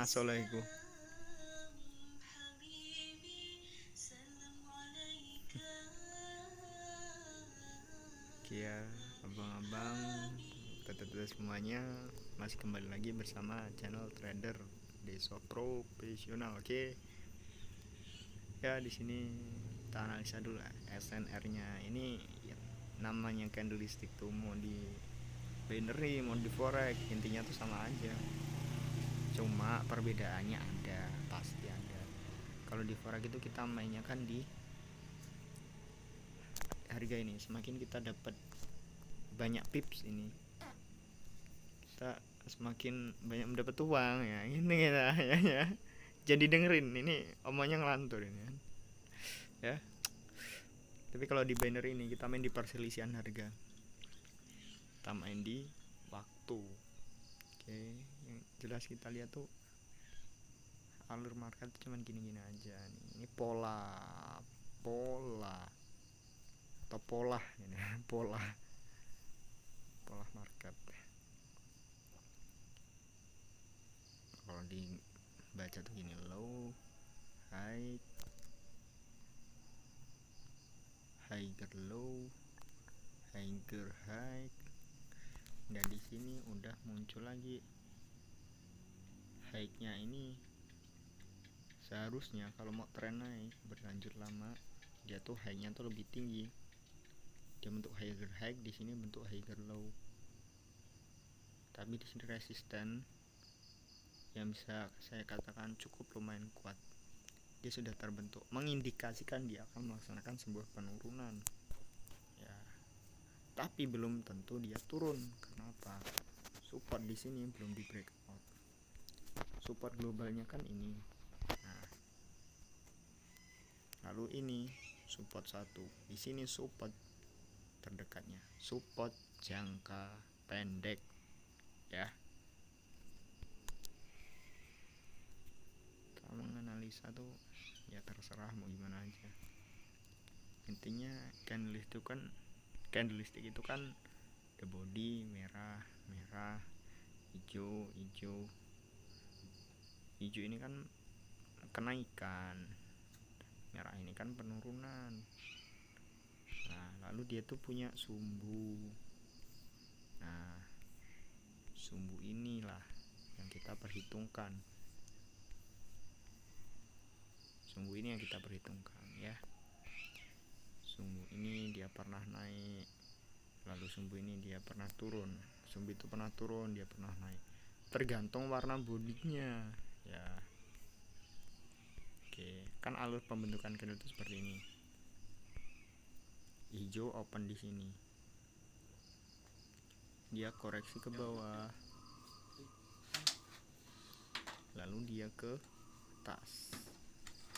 masuk lah iku. Oke ya, abang-abang, tetap semuanya masih kembali lagi bersama channel Trader Desa Profesional. Oke. Ya, di sini kita analisa dulu lah SNR-nya. Ini ya, namanya candlestick tuh mau di binary, mau di forex, intinya tuh sama aja. Cuma perbedaannya ada, pasti ada. Kalau di forex itu kita mainnya kan di harga ini. Semakin kita dapat banyak pips ini, kita semakin banyak mendapat uang ya. Ini kita ya. Jadi dengerin ini omongnya ngelantur ini kan. Ya. Tapi kalau di binary ini kita main di perselisihan harga. Kita main di waktu. Oke, yang jelas kita lihat tuh alur market cuman gini-gini aja nih. Ini pola atau pola ini pola market. Kalau dibaca tuh gini, low, high, higher low, higher high. Dan di sini udah muncul lagi high-nya ini. Seharusnya kalau mau tren naik berlanjut lama, dia tuh high-nya tuh lebih tinggi. Dia bentuk higher high, di sini bentuk higher low. Tapi di sini resisten yang bisa saya katakan cukup lumayan kuat. Dia sudah terbentuk, mengindikasikan dia akan melaksanakan sebuah penurunan. Ya, tapi belum tentu dia turun. Kenapa? Support di sini belum di breakout. Support globalnya kan ini. Nah, lalu ini support 1. Di sini support terdekatnya, support jangka pendek. Ya. Kalau menganalisa tuh ya terserah mau gimana aja. Intinya candlestick itu kan the body merah, hijau. Hijau ini kan kenaikan, merah ini kan penurunan. Nah, lalu dia tuh punya sumbu. Nah, sumbu inilah yang kita perhitungkan. Sumbu ini yang kita perhitungkan ya. Sumbu ini dia pernah naik, lalu sumbu ini dia pernah turun. Sumbu itu pernah turun, dia pernah naik. Tergantung warna bodinya ya. Oke, kan alur pembentukan candle itu seperti ini. Hijau open di sini. Dia koreksi ke bawah. Lalu dia ke atas.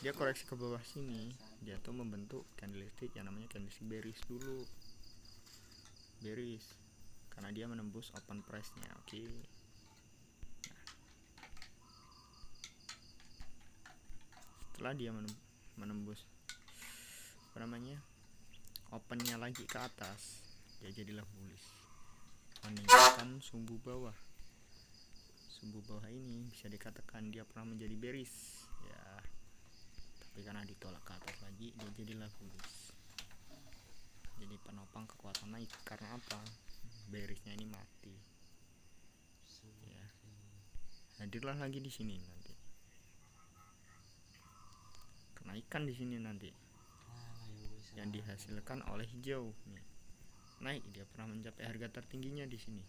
Dia koreksi ke bawah sini, dia tuh membentuk candlestick yang namanya candlestick bearish dulu. Bearish karena dia menembus open price-nya. Oke. Nah, setelah dia menembus opennya lagi ke atas, dia jadilah bullish, meninggalkan sumbu bawah. Sumbu bawah ini bisa dikatakan dia pernah menjadi bearish ya, tapi karena ditolak ke atas lagi, dia jadilah bullish. Jadi penopang kekuatan naik. Karena apa? Bearishnya ini mati ya. Hadirlah lagi di sini nanti kenaikan di sini nanti yang dihasilkan oleh hijau nih. Naik, dia pernah mencapai harga tertingginya di sini,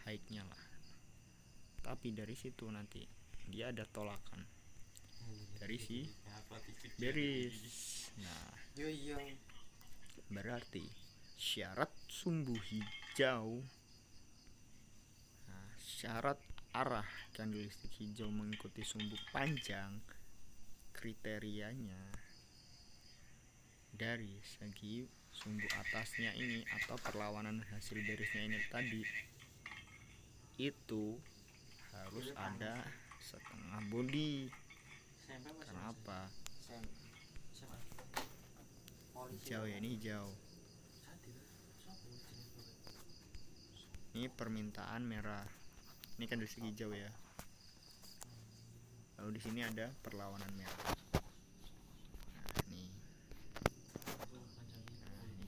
high-nya lah. Tapi dari situ nanti dia ada tolakan dari si bearish. Nah, berarti syarat sumbu hijau, nah, syarat arah candlestick hijau mengikuti sumbu panjang, kriterianya dari segi sumbu atasnya ini atau perlawanan hasil bearishnya ini tadi, itu harus ada setengah body. Karena apa? Hijau ya, ini hijau. Ini permintaan merah. Ini kan dari segi hijau ya. Lalu di sini ada perlawanan merah. Nah ini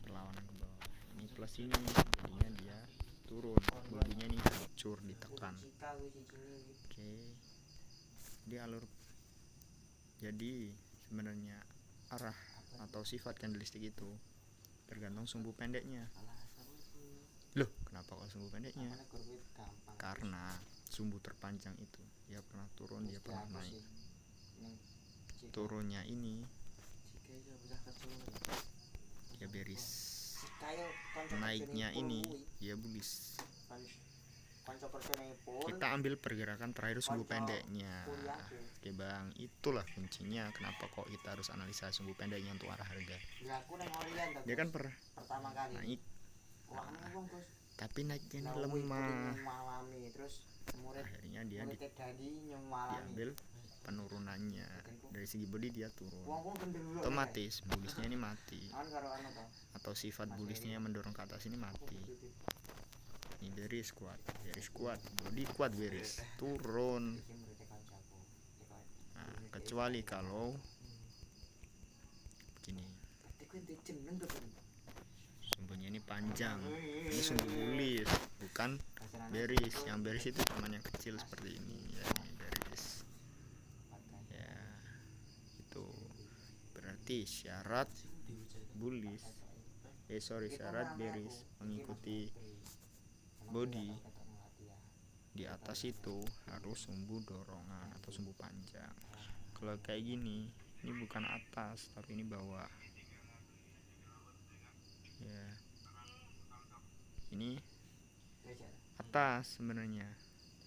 perlawanan ke bawah. Ini plus ini, jadinya dia turun. Bodinya ini hancur ditekan. Oke. Jadi sebenarnya arah atau sifat candlestick itu tergantung sumbu pendeknya. Loh, kenapa kok sumbu pendeknya? Karena sumbu terpanjang itu dia pernah turun, dia pernah naik. Turunnya ini dia bearish, naiknya ini dia bullish. Kita ambil pergerakan terakhir sumbu pendeknya. Oke bang, itulah kuncinya kenapa kok kita harus analisa sumbu pendeknya untuk arah harga. Dia kan pernah naik, tapi naiknya lemah, akhirnya dia diambil penurunannya. Dari segi body dia turun, otomatis bullishnya ini mati, atau sifat bullishnya yang mendorong ke atas ini mati. Ini bearish kuat, body kuat, bearish turun. Nah, kecuali kalau begini, sumbunya ini panjang, ini sumbu bullish bukan bearish. Yang bearish itu cuman yang kecil seperti ini ya, ini bearish ya. Itu berarti syarat bullish syarat bearish mengikuti body di atas itu harus sumbu dorongan atau sumbu panjang. Kalau kayak gini, ini bukan atas tapi ini bawah ya. Ini atas sebenarnya,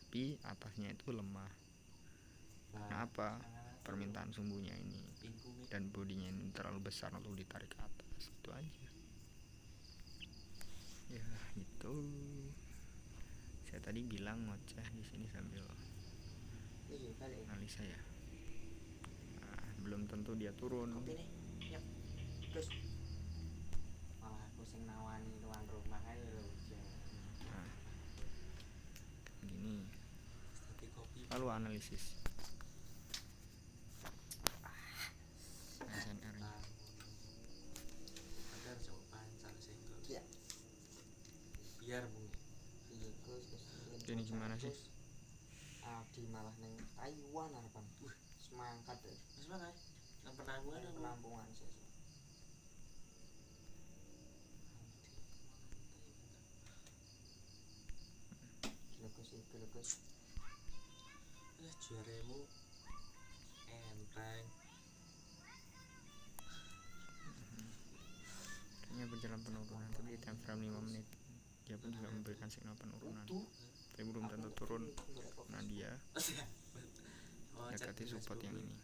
tapi atasnya itu lemah. Kenapa? Permintaan sumbunya ini dan bodinya ini terlalu besar untuk ditarik ke atas. Itu aja ya, itu saya tadi bilang ngoceh di sini sambil analisa ya. Nah, belum tentu dia turun. Nah, gini. Lalu analisis SNR-nya. Ini gimana sih? Di malah neng Taiwan harapan. Semangkat deh. Semangkat. Nang penampungan sih. Gilukes. Juaramu enteng. Kayaknya berjalan penurunan, tapi di time frame 5 menit dia pun juga memberikan signal penurunan, tapi belum tentu turun. Nah dia dekati support yang ini,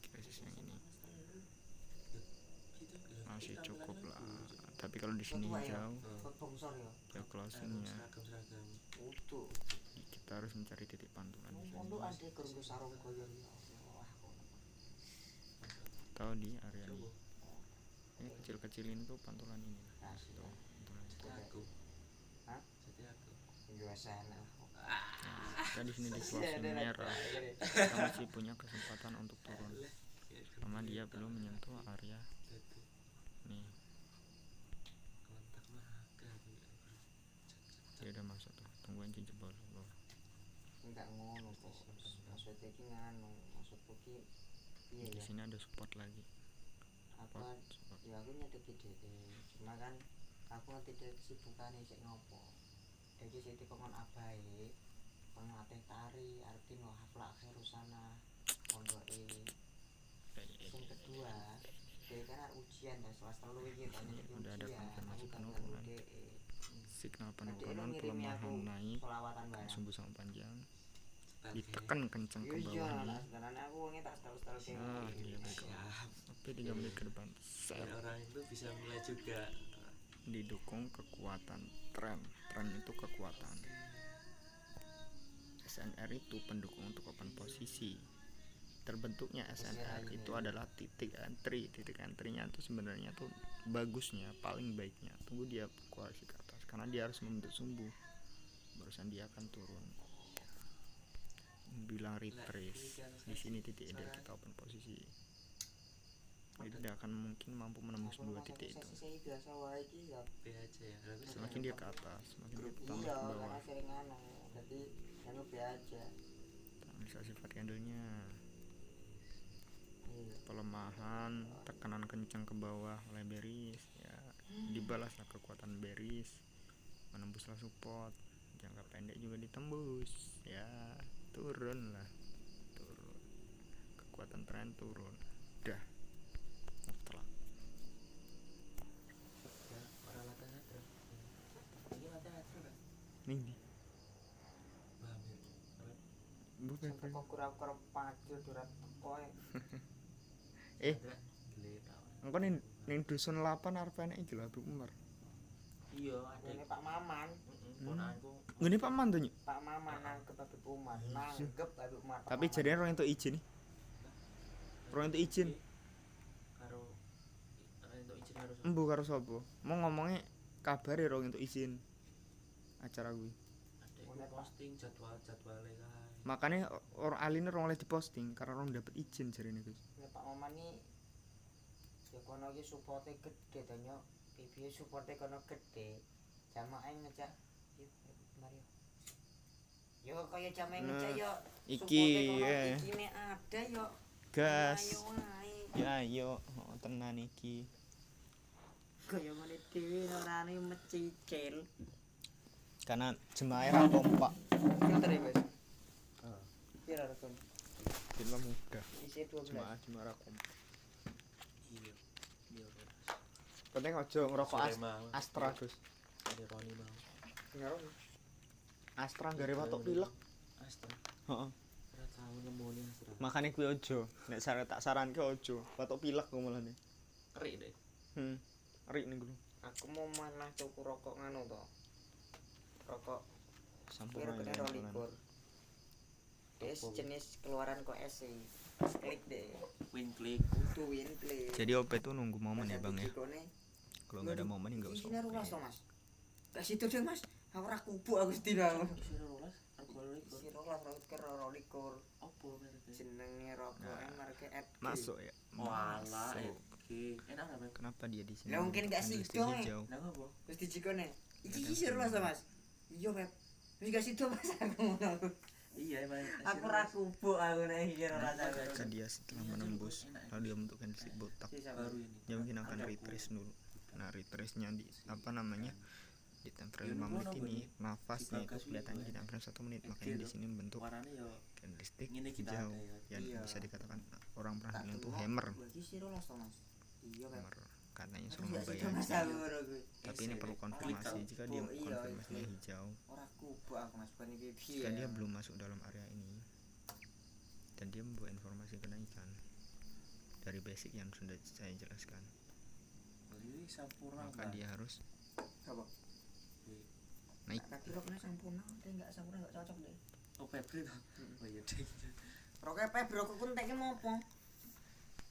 krisis yang ini masih cukup lah. Tapi kalau di sini hijau, dia closingnya kita harus mencari titik pantulan di sini atau di area ini kecil-kecil ini tuh pantulan ini tuh, pantulan itu. Nah, di sini di closing merah, kita masih punya kesempatan untuk turun, karena dia belum menyentuh area nih. Dia udah masuk tuh, tungguin jebol loh. Enggak ngono bos, maksudnya iki nganu, maksudku ki piye Di ya? sini ada support lagi. Apa? Ya aku nyedeki dhewe. Cuma kan aku nanti dhewe kesibukane sik ngopo. Jadi sik dikon abahe. Pengatih tari, arti no hafla akhirusana pondoke. Yang kedua, dia kan ujian dan selasa lu iki kan udah ada konfirmasi penurunan, signal penurunan, pelemahan naik, sumbu sama panjang, ditekan kencang ke bawah nih. Nah dia breakout sampai 3 menit ke depan, orang itu bisa mulai juga didukung kekuatan tren itu kekuatan. SNR itu pendukung untuk open posisi. Terbentuknya SNR itu adalah titik entry-nya itu sebenarnya tuh bagusnya, paling baiknya tunggu dia koreksi ke atas, karena dia harus membentuk sumbu barusan dia akan turun. bilang retrace. Di sini titik dan kita open posisi. Jadi tidak akan mungkin mampu menembus dua titik itu. Saya biasa wae iki ya B aja ya. Lalu Semakin dia ke atas, semakin dia tambah iya ke karena bawah. sering anu jadi yang B aja. Analisa sifat candlenya. Iya. Pelemahan, tekanan kencang ke bawah oleh bearish ya, dibalaslah kekuatan bearish, menembuslah support, jangka pendek juga ditembus ya, turun, kekuatan tren turun, udah mutlak. ya orang latihan netral. Ini latihan netral kan? Nih Paham ya? bukan Sampai kok kura-kura pacul durat koe. Ada gile tau. engko ning dusun 8 arep enek iki lho Habib Umar. Iya, ada. Ini Pak Maman, Ponakanku. Ngene Pak Man to nyuk. Pak Maman nangkep Habib Umar, nanggep Habib Umar. Pak Tapi Maman. jadinya orang entuk izin nih. Orang entuk izin. Karo untuk izin harus Embu karo sapa? Mau ngomongnya kabare orang entuk izin acara kuwi. ada posting jadwalnya kan. Makanya orang aline orang oleh diposting karena orang dapat izin jarine Gus. Ini Pak Maman nih ya kono iki supporte gede to nyok. Piye supporte kono gede. Jamaah ngecak. Yuk, mari. Yo kaya jamaah ngecak yo. Iki Iki nek ada yo. gas. Ayo wae. Ya ayo tenan iki. Kaya ngene dhewe ora ane mecicil. Karena jemaah ra kompak. Filter ya, Mas. Heeh. Pira rekon? Film mudah. Isi 12. Jemaah ra kompak. Iya. Iya. Penting aja ngerokok Astra Gus. Ada Roni mau. Ngaro. Astra gare watuk pilek. Astra. Heeh. Ora tau nemoni Astra. Makane kuwi aja. Nek tak saranke aja. Watuk pilek kok malane. Kerik deh. Rik ning guru. Aku mau manah tuku rokok nganu to. Rokok Sampurna. kira rolikur. Des jenis keluaran kok SC. Klik deh. Win klik. Tuh win klik. Jadi OP itu nunggu momen ya Bang ya. Kalau nggak ada momen enggak usah. Ini rulas to, Mas. Lah situ deh, Mas. Aku ora kubuk aku sedina. Isi 12 aku likur. Si rulas rolikur. Opo mereka? Jenenge rokok merek FG. Masuk ya. Walah, Masuk. enak apa? Kenapa dia di sini? Lah mungkin gak Industri sido, hijau. Nang apa? Terus dijikone. Iki si rulas to, Mas. Iya, Beb. Wis gak sido, Mas aku ngono. Iya, Pak. Aku ora kubuk aku nek iki ora Jika dia setelah menembus lalu dia membentukkan titik botak, Baru ini. dia mungkin akan retrace dulu. Nah retrace-nya di apa namanya di time frame 5 menit ini nafasnya itu kelihatannya di time frame 1 menit, makanya di sini membentuk Warnanya ya candlestick ngene kita hijau ada ya. yang Iya. bisa dikatakan orang pernah bilang itu hammer. Iki si rulas to, Mas. Iya, Beb. Hammer katanya Aku suruh gak sido, membayar, Mas aku ngono kuwi. tapi ini perlu konfirmasi. Jika dia Iya, konfirmasinya iya. hijau, Ora kubuk aku, Mas. Bani piye. jika dia belum masuk dalam area ini dan dia membawa informasi kenaikan dari basic yang sudah saya jelaskan, Ini sampurna. maka dia harus apa? naik. Kaki rokoknya sampurna, tapi enggak sampurna enggak cocok deh. Oh, Febri tuh. Oh iya deh. Rokoknya Febri rokok ku enteknya mau apa?